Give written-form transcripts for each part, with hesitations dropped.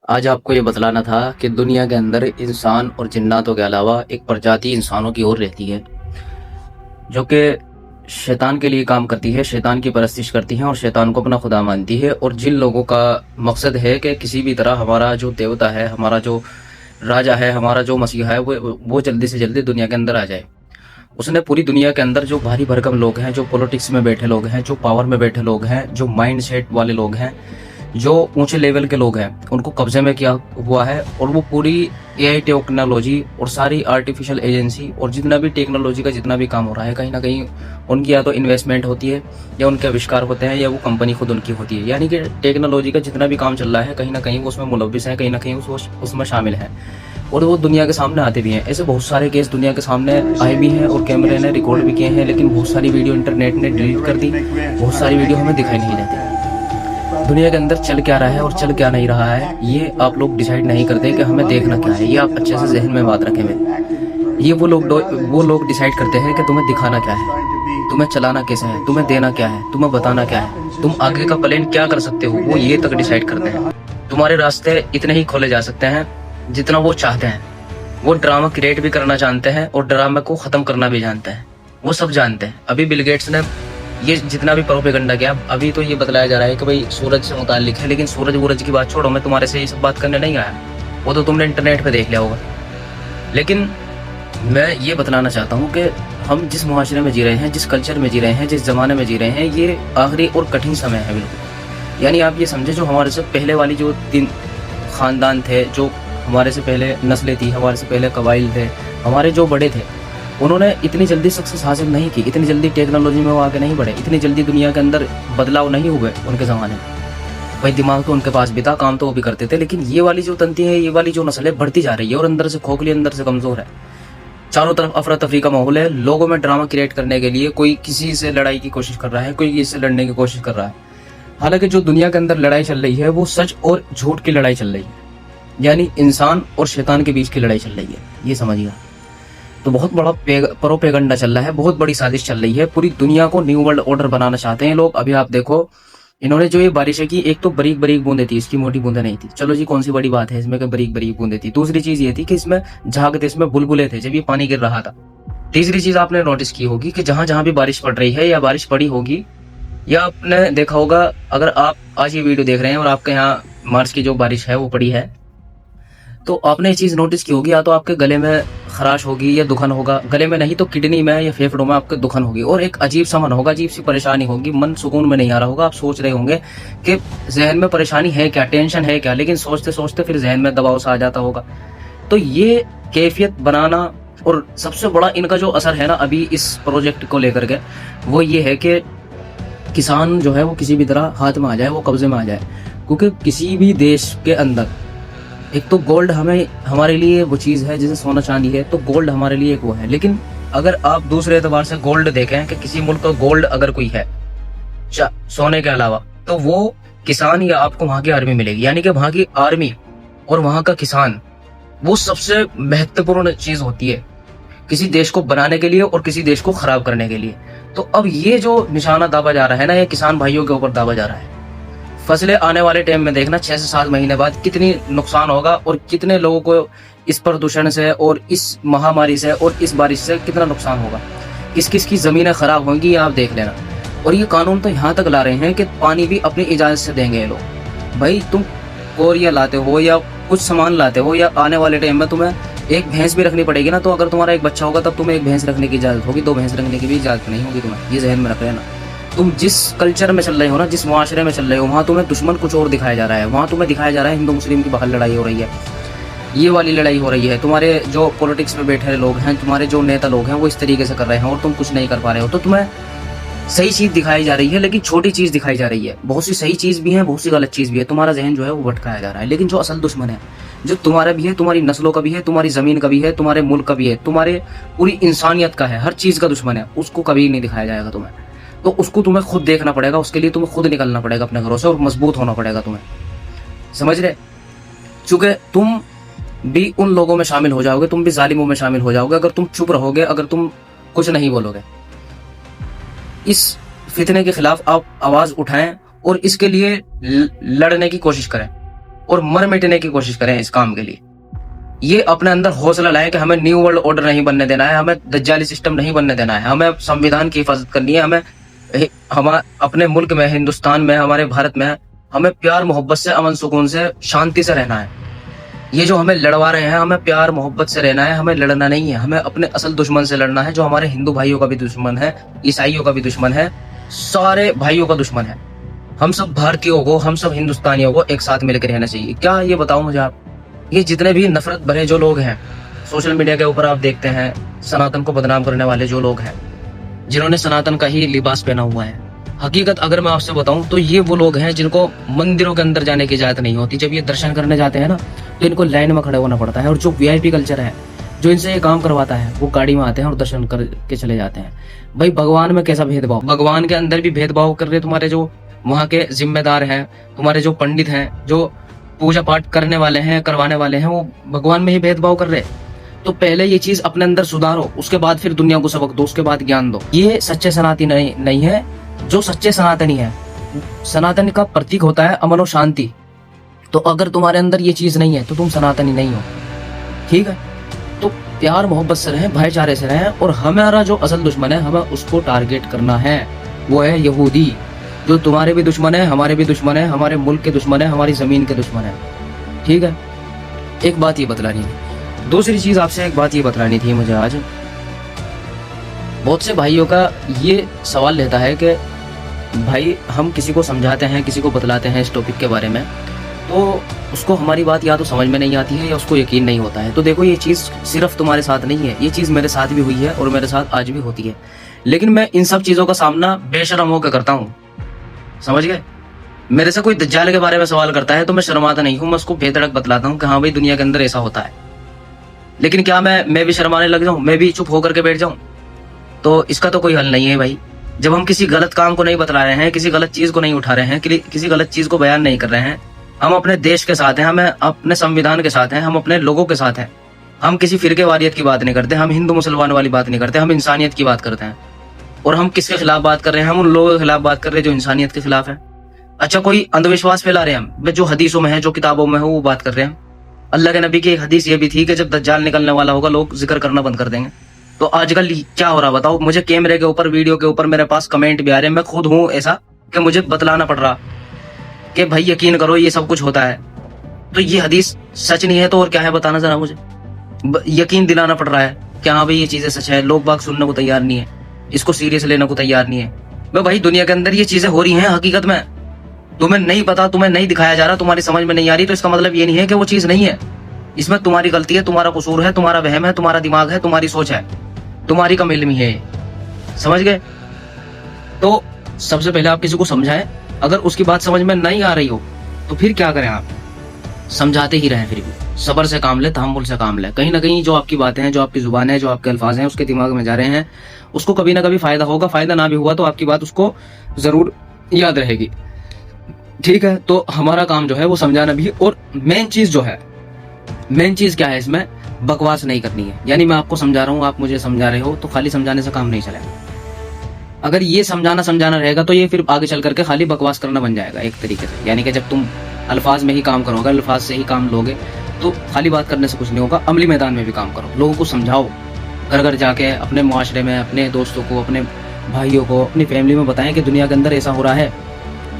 आज आपको ये बतलाना था कि दुनिया के अंदर इंसान और जिन्नातों के अलावा एक प्रजाति इंसानों की और रहती है जो कि शैतान के लिए काम करती है, शैतान की परस्तिश करती है और शैतान को अपना खुदा मानती है। और जिन लोगों का मकसद है कि किसी भी तरह हमारा जो देवता है, हमारा जो राजा है, हमारा जो मसीहा है, वो जल्दी से जल्दी दुनिया के अंदर आ जाए। उसने पूरी दुनिया के अंदर जो भारी भरकम लोग हैं, जो पॉलिटिक्स में बैठे लोग हैं, जो पावर में बैठे लोग हैं, जो माइंड सेट वाले लोग हैं, जो ऊंचे लेवल के लोग हैं, उनको कब्जे में किया हुआ है। और वो पूरी एआई टेक्नोलॉजी और सारी आर्टिफिशियल एजेंसी और जितना भी टेक्नोलॉजी का जितना भी काम हो रहा है, कहीं ना कहीं उनकी या तो इन्वेस्टमेंट होती है या उनके आविष्कार होते हैं या वो कंपनी खुद उनकी होती है। यानी कि टेक्नोलॉजी का जितना भी काम चल रहा है, कहीं ना कहीं वो उसमें मुलविस है, कहीं ना कहीं उसमें शामिल है और वो दुनिया के सामने आते भी हैं। ऐसे बहुत सारे केस दुनिया के सामने आए भी हैं और कैमरे ने रिकॉर्ड भी किए हैं, लेकिन बहुत सारी वीडियो इंटरनेट ने डिलीट कर दी, बहुत सारी वीडियो हमें दिखाई नहीं देती। दुनिया के अंदर चल क्या रहा है और चल क्या नहीं रहा है, ये आप लोग डिसाइड नहीं करते कि हमें देखना क्या है। ये आप अच्छे से जहन में बात रखें। में ये वो लोग डिसाइड करते हैं कि तुम्हें दिखाना क्या है, तुम्हें चलाना कैसे है, तुम्हें देना क्या है, तुम्हें बताना क्या है, तुम आगे का प्लान क्या कर सकते हो, वो ये तक डिसाइड करते हैं। तुम्हारे रास्ते इतने ही खोले जा सकते हैं जितना वो चाहते हैं। वो ड्रामा क्रिएट भी करना जानते हैं और ड्रामा को खत्म करना भी जानते हैं। वो सब जानते हैं। अभी बिल गेट्स ने ये जितना भी प्रोपेगेंडा किया, अभी तो ये बतलाया जा रहा है कि भाई सूरज से मुताल्लिक है, लेकिन सूरज वूरज की बात छोड़ो, मैं तुम्हारे से ये सब बात करने नहीं आया, वो तो तुमने इंटरनेट पे देख लिया होगा। लेकिन मैं ये बतलाना चाहता हूँ कि हम जिस मुआशरे में जी रहे हैं, जिस कल्चर में जी रहे हैं, जिस जमाने में जी रहे हैं, ये आखिरी और कठिन समय है बिल्कुल। यानी आप ये समझे, जो हमारे से पहले वाली जो 3 खानदान थे, जो हमारे से पहले नस्लें थी, हमारे से पहले कबाइल थे, हमारे जो बड़े थे, उन्होंने इतनी जल्दी सक्सेस हासिल नहीं की, इतनी जल्दी टेक्नोलॉजी में वो आगे नहीं बढ़े, इतनी जल्दी दुनिया के अंदर बदलाव नहीं हुए उनके ज़माने में। भाई दिमाग तो उनके पास भी था, काम तो वो भी करते थे, लेकिन ये वाली जो तंती है, ये वाली जो नस्ल है, बढ़ती जा रही है और अंदर से खोखली, अंदर से कमज़ोर है। चारों तरफ अफरा तफरी का माहौल है। लोगों में ड्रामा क्रिएट करने के लिए कोई किसी से लड़ाई की कोशिश कर रहा है, कोई किसी से लड़ने की कोशिश कर रहा है। हालांकि जो दुनिया के अंदर लड़ाई चल रही है, वो सच और झूठ की लड़ाई चल रही है, यानी इंसान और शैतान के बीच की लड़ाई चल रही है, ये समझिएगा। तो बहुत बड़ा प्रोपेगेंडा चल रहा है, बहुत बड़ी साजिश चल रही है। पूरी दुनिया को न्यू वर्ल्ड ऑर्डर बनाना चाहते हैं लोग। अभी आप देखो, इन्होंने जो ये बारिशें की, एक तो बरीक बरीक बूंदें थी, इसकी मोटी बूंदें नहीं थी। चलो जी, कौन सी बड़ी बात है इसमें कि बरीक बरीक बूंदें थी। दूसरी चीज ये थी कि इसमें झाग थे, इसमें बुलबुले थे जब ये पानी गिर रहा था। तीसरी चीज आपने नोटिस की होगी कि जहां जहां भी बारिश पड़ रही है या बारिश पड़ी होगी, या आपने देखा होगा, अगर आप आज ये वीडियो देख रहे हैं और आपके यहाँ मार्च की जो बारिश है वो पड़ी है, तो आपने ये चीज नोटिस की होगी, या तो आपके गले में खराश होगी या दुखन होगा, गले में नहीं तो किडनी में या फेफड़ों में आपके दुखन होगी, और एक अजीब सा मन होगा, अजीब सी परेशानी होगी, मन सुकून में नहीं आ रहा होगा। आप सोच रहे होंगे कि जहन में परेशानी है क्या, टेंशन है क्या, लेकिन सोचते सोचते फिर जहन में दबाव सा आ जाता होगा। तो ये कैफियत बनाना, और सबसे बड़ा इनका जो असर है ना अभी इस प्रोजेक्ट को लेकर के, वो ये है कि किसान जो है वो किसी भी तरह हाथ में आ जाए, वो कब्जे में आ जाए। क्योंकि किसी भी देश के अंदर एक तो गोल्ड हमारे लिए वो चीज है जैसे सोना चांदी है, तो गोल्ड हमारे लिए एक वो है। लेकिन अगर आप दूसरे एतबार से गोल्ड देखें कि किसी मुल्क का गोल्ड अगर कोई है सोने के अलावा, तो वो किसान या आपको वहां की आर्मी मिलेगी। यानी कि वहां की आर्मी और वहां का किसान वो सबसे महत्वपूर्ण चीज होती है किसी देश को बनाने के लिए और किसी देश को खराब करने के लिए। तो अब ये जो निशाना दाबा जा रहा है ना, ये किसान भाइयों के ऊपर दाबा जा रहा है। फसलें आने वाले टाइम में देखना 6 से 7 महीने बाद कितनी नुकसान होगा और कितने लोगों को इस प्रदूषण से और इस महामारी से और इस बारिश से कितना नुकसान होगा, किस किस की जमीनें खराब होंगी, ये आप देख लेना। और ये कानून तो यहाँ तक ला रहे हैं कि पानी भी अपनी इजाजत से देंगे ये लोग। भाई तुम कोरिया लाते हो या कुछ सामान लाते हो, या आने वाले टाइम में तुम्हें एक भैंस भी रखनी पड़ेगी ना, तो अगर तुम्हारा एक बच्चा होगा तब तुम्हें एक भैंस रखने की इजाजत होगी, 2 भैंस रखने की भी इजाजत नहीं होगी तुम्हें, ये जहन में रख लेना। तुम जिस कल्चर में चल रहे हो ना, जिस मुआशरे में चल रहे हो, वहाँ तुम्हें दुश्मन कुछ और दिखाया जा रहा है। वहाँ तुम्हें दिखाया जा रहा है हिंदू मुस्लिम की बाहर लड़ाई हो रही है, ये वाली लड़ाई हो रही है। तुम्हारे जो पॉलिटिक्स में बैठे लोग हैं, तुम्हारे जो नेता लोग हैं, वो इस तरीके से कर रहे हैं और तुम कुछ नहीं कर पा रहे हो। तो तुम्हें सही चीज दिखाई जा रही है, लेकिन छोटी चीज दिखाई जा रही है। बहुत सी सही चीज भी है, बहुत सी गलत चीज भी है। तुम्हारा जहन जो है वो भटकाया जा रहा है। लेकिन जो असल दुश्मन है, जो तुम्हारा भी है, तुम्हारी नस्लों का भी है, तुम्हारी जमीन का भी है, तुम्हारे मुल्क का भी है, तुम्हारे पूरी इंसानियत का है, हर चीज का दुश्मन है, उसको कभी नहीं दिखाया जाएगा तुम्हें। तो उसको तुम्हें खुद देखना पड़ेगा, उसके लिए तुम्हें खुद निकलना पड़ेगा अपने घरों से और मजबूत होना पड़ेगा तुम्हें, समझ रहे। चूंकि तुम भी उन लोगों में शामिल हो जाओगे, तुम भी जालिमों में शामिल हो जाओगे अगर तुम चुप रहोगे, अगर तुम कुछ नहीं बोलोगे। इस फितने के खिलाफ आप आवाज उठाएं और इसके लिए लड़ने की कोशिश करें। और मर मिटने की कोशिश करें इस काम के लिए। ये अपने अंदर हौसला लाए कि हमें न्यू वर्ल्ड ऑर्डर नहीं बनने देना है, हमें दज्जाली सिस्टम नहीं बनने देना है, हमें संविधान की हिफाजत करनी है, हम अपने मुल्क में, हिंदुस्तान में, हमारे भारत में हमें प्यार मोहब्बत से, अमन सुकून से, शांति से रहना है। ये जो हमें लड़वा रहे हैं, हमें प्यार मोहब्बत से रहना है, हमें लड़ना नहीं है। हमें अपने असल दुश्मन से लड़ना है, जो हमारे हिंदू भाइयों का भी दुश्मन है, ईसाइयों का भी दुश्मन है, सारे भाइयों का दुश्मन है। हम सब भारतीयों को, हम सब हिंदुस्तानियों को एक साथ मिलकर रहना चाहिए। क्या ये बताओ मुझे आप, ये जितने भी नफरत भरे जो लोग हैं सोशल मीडिया के ऊपर, आप देखते हैं सनातन को बदनाम करने वाले जो लोग हैं, जिन्होंने सनातन का ही लिबास पहना हुआ है, हकीकत अगर मैं आपसे बताऊं तो ये वो लोग हैं जिनको मंदिरों के अंदर जाने की इजाजत नहीं होती। जब ये दर्शन करने जाते हैं ना, तो इनको लाइन में खड़े होना पड़ता है। और जो वीआईपी कल्चर है, जो इनसे ये काम करवाता है, वो गाड़ी में आते हैं और दर्शन करके चले जाते हैं। भाई भगवान में कैसा भेदभाव, भगवान के अंदर भी भेदभाव कर रहे तुम्हारे जो वहाँ के जिम्मेदार हैं, तुम्हारे जो पंडित हैं, जो पूजा पाठ करने वाले हैं, करवाने वाले हैं, वो भगवान में ही भेदभाव कर रहे हैं। तो पहले ये चीज अपने अंदर सुधारो, उसके बाद फिर दुनिया को सबक दो, उसके बाद ज्ञान दो। ये सच्चे सनातनी नहीं है। जो सच्चे सनातनी है, सनातन का प्रतीक होता है अमन और शांति। तो अगर तुम्हारे अंदर ये चीज नहीं है तो तुम सनातनी नहीं हो, ठीक है। तो प्यार मोहब्बत से रहें, भाईचारे से रहें। और हमारा जो असल दुश्मन है, हमें उसको टारगेट करना है, वो है यहूदी, जो तुम्हारे भी दुश्मन है, हमारे भी दुश्मन है, हमारे मुल्क के दुश्मन है, हमारी जमीन के दुश्मन है, ठीक है। एक बात ये बतलानी थी। दूसरी चीज आपसे एक बात ये बतलानी थी मुझे आज। बहुत से भाइयों का ये सवाल रहता है कि भाई हम किसी को समझाते हैं, किसी को बतलाते हैं इस टॉपिक के बारे में, तो उसको हमारी बात या तो समझ में नहीं आती है या उसको यकीन नहीं होता है। तो देखो, ये चीज़ सिर्फ तुम्हारे साथ नहीं है, ये चीज़ मेरे साथ भी हुई है और मेरे साथ आज भी होती है। लेकिन मैं इन सब चीज़ों का सामना बेशर्म होकर करता हूँ, समझ गए। मेरे से कोई दज्जाल के बारे में सवाल करता है तो मैं शर्माता नहीं हूँ, मैं उसको बेधड़क बतलाता हूँ कि हाँ भाई दुनिया के अंदर ऐसा होता है। लेकिन क्या मैं भी शर्माने लग जाऊँ, मैं भी चुप होकर के बैठ जाऊँ? तो इसका तो कोई हल नहीं है भाई। जब हम किसी गलत काम को नहीं बतला रहे हैं, किसी गलत चीज को नहीं उठा रहे हैं, किसी गलत चीज को बयान नहीं कर रहे हैं, हम अपने देश के साथ हैं, हम अपने संविधान के साथ हैं, हम अपने लोगों के साथ हैं। हम किसी फिरके वारियत की बात नहीं करते, हम हिंदू मुसलमान वाली बात नहीं करते, हम इंसानियत की बात करते हैं। और हम किसके खिलाफ बात कर रहे हैं? हम उन लोगों के खिलाफ बात कर रहे हैं जो इंसानियत के खिलाफ है। अच्छा, कोई अंधविश्वास फैला रहे हैं हम, जो हदीसों में है, जो किताबों में है, वो बात कर रहे हैं। अल्लाह के नबी की एक हदीस ये भी थी कि जब दज्जाल निकलने वाला होगा लोग जिक्र करना बंद कर देंगे। तो आजकल क्या हो रहा बताओ मुझे? कैमरे के ऊपर, वीडियो के ऊपर मेरे पास कमेंट भी आ रहे हैं, मैं खुद हूं ऐसा कि मुझे बतलाना पड़ रहा कि भाई यकीन करो ये सब कुछ होता है। तो ये हदीस सच नहीं है तो और क्या है, बताना जरा मुझे। यकीन दिलाना पड़ रहा है कि हाँ भाई ये चीजें सच है। लोग बाग सुनने को तैयार नहीं है, इसको सीरियस लेने को तैयार नहीं है। भाई दुनिया के अंदर ये चीजें हो रही हैं हकीकत में, तुम्हें नहीं पता, तुम्हें नहीं दिखाया जा रहा, तुम्हारी समझ में नहीं आ रही, तो इसका मतलब ये नहीं है कि वो चीज नहीं है। इसमें तुम्हारी गलती है, तुम्हारा कसूर है, तुम्हारा वहम है, तुम्हारा दिमाग है, तुम्हारी सोच है, तुम्हारी कम इल्मी है, समझ गए। तो सबसे पहले आप किसी को समझाएं, अगर उसकी बात समझ में नहीं आ रही हो तो फिर क्या करें, आप समझाते ही रहें, फिर भी सब्र से काम ले, तहम्मुल से काम ले। कहीं ना कहीं जो आपकी बातें हैं, जो आपकी जुबान है, जो आपके अल्फाज हैं, उसके दिमाग में जा रहे हैं, उसको कभी ना कभी फायदा होगा। फायदा ना भी हुआ तो आपकी बात उसको जरूर याद रहेगी, ठीक है। तो हमारा काम जो है वो समझाना भी। और मेन चीज जो है, मेन चीज क्या है इसमें, बकवास नहीं करनी है। यानी मैं आपको समझा रहा हूँ, आप मुझे समझा रहे हो, तो खाली समझाने से काम नहीं चलेगा। अगर ये समझाना रहेगा तो ये फिर आगे चल करके खाली बकवास करना बन जाएगा एक तरीके से। यानी कि जब तुम अल्फाज में ही काम करोगे, अल्फाज से ही काम लोगे, तो खाली बात करने से कुछ नहीं होगा। अमली मैदान में भी काम करो, लोगों को समझाओ, घर घर जाके अपने मुआशरे में, अपने दोस्तों को, अपने भाइयों को, अपनी फैमिली में बताएं कि दुनिया के अंदर ऐसा हो रहा है,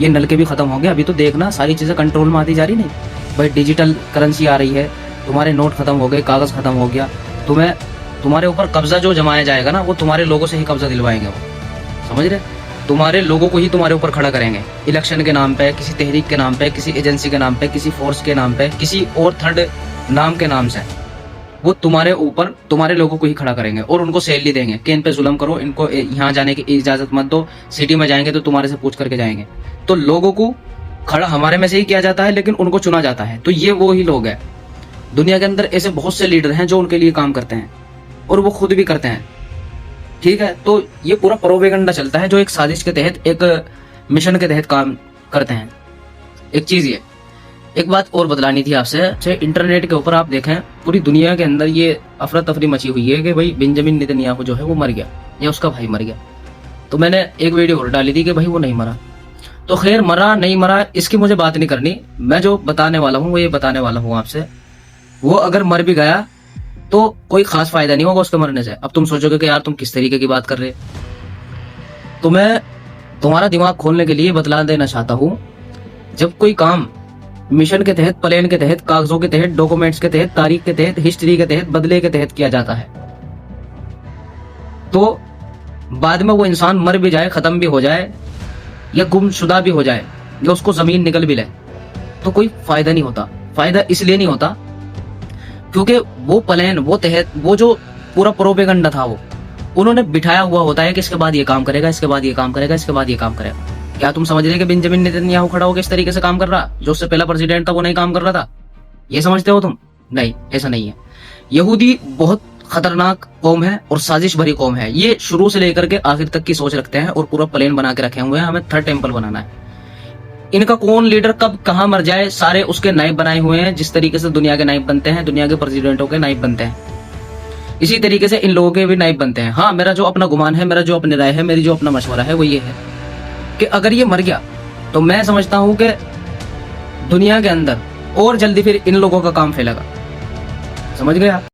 ये नलके भी खत्म हो गए। अभी तो देखना सारी चीजें कंट्रोल में आती जा रही, नहीं भाई डिजिटल करेंसी आ रही है, तुम्हारे नोट खत्म हो गए, कागज खत्म हो गया, तुम्हारे ऊपर कब्जा जो जमाया जाएगा ना, वो तुम्हारे लोगों से ही कब्जा दिलवाएंगे, वो समझ रहे, तुम्हारे लोगों को ही तुम्हारे ऊपर खड़ा करेंगे। इलेक्शन के नाम पे, किसी तहरीक के नाम पे, किसी एजेंसी के नाम पे, किसी फोर्स के नाम पे, किसी और थर्ड नाम के नाम से वो तुम्हारे ऊपर, तुम्हारे लोगों को ही खड़ा करेंगे और उनको सैलरी देंगे कि इन पे जुल्म करो, इनको यहाँ जाने की इजाजत मत दो, सिटी में जाएंगे तो तुम्हारे से पूछ करके जाएंगे। तो लोगों को खड़ा हमारे में से ही किया जाता है, लेकिन उनको चुना जाता है। तो ये वो ही लोग हैं। दुनिया के अंदर ऐसे बहुत से लीडर हैं जो उनके लिए काम करते हैं और वो खुद भी करते हैं, ठीक है। तो ये पूरा प्रोपेगेंडा चलता है जो एक साजिश के तहत, एक मिशन के तहत काम करते हैं। एक चीज ये, एक बात और बतलानी थी आपसे। इंटरनेट के ऊपर आप देखें, पूरी दुनिया के अंदर ये अफरा तफरी मची हुई है कि भाई बेंजामिन नेतन्याहू जो है वो मर गया या उसका भाई मर गया। तो मैंने एक वीडियो और डाली थी कि भाई वो नहीं मरा। तो खैर, मरा नहीं मरा इसकी मुझे बात नहीं करनी। मैं जो बताने वाला हूँ वो ये बताने वाला हूँ आपसे, वो अगर मर भी गया तो कोई खास फायदा नहीं होगा उसके मरने से। अब तुम सोचोगे कि यार तुम किस तरीके की बात कर रहे, तो मैं तुम्हारा दिमाग खोलने के लिए बतला देना चाहता हूँ। जब कोई काम मिशन के तहत, प्लान के तहत, कागजों के तहत, डॉक्यूमेंट्स के तहत, तारीख के तहत, हिस्ट्री के तहत, बदले के तहत किया जाता है, तो बाद में वो इंसान मर भी जाए, खत्म भी हो जाए, या गुमशुदा भी हो जाए, या उसको जमीन निकल भी ले, तो कोई फायदा नहीं होता। फायदा इसलिए नहीं होता क्योंकि वो प्लान, वो तहत, वो जो पूरा प्रोपेगेंडा था वो उन्होंने बिठाया हुआ होता है कि इसके बाद ये काम करेगा, इसके बाद ये काम करेगा, इसके बाद ये काम करेगा। क्या तुम समझ रहे कि बेंजामिन नेतन्याहू खड़ा होकर इस तरीके से काम कर रहा, जो उससे पहला प्रेसिडेंट था वो नहीं काम कर रहा था? ये समझते हो तुम? नहीं, ऐसा नहीं है। यहूदी बहुत खतरनाक कौम है और साजिश भरी कौम है। ये शुरू से लेकर के आखिर तक की सोच रखते हैं और पूरा प्लान बना के रखे हुए हैं, हमें थर्ड टेम्पल बनाना है। इनका कौन लीडर कब कहां मर जाए, सारे उसके नायब बनाए हुए हैं। जिस तरीके से दुनिया के नायब बनते हैं, दुनिया के प्रेसिडेंटों के नायब बनते हैं, इसी तरीके से इन लोगों के भी नायब बनते हैं। हाँ, मेरा जो अपना गुमान है, मेरा जो अपनी राय है, मेरी जो अपना मशवरा है वो ये है कि अगर ये मर गया तो मैं समझता हूं कि दुनिया के अंदर और जल्दी फिर इन लोगों का काम फैलेगा। समझ गया?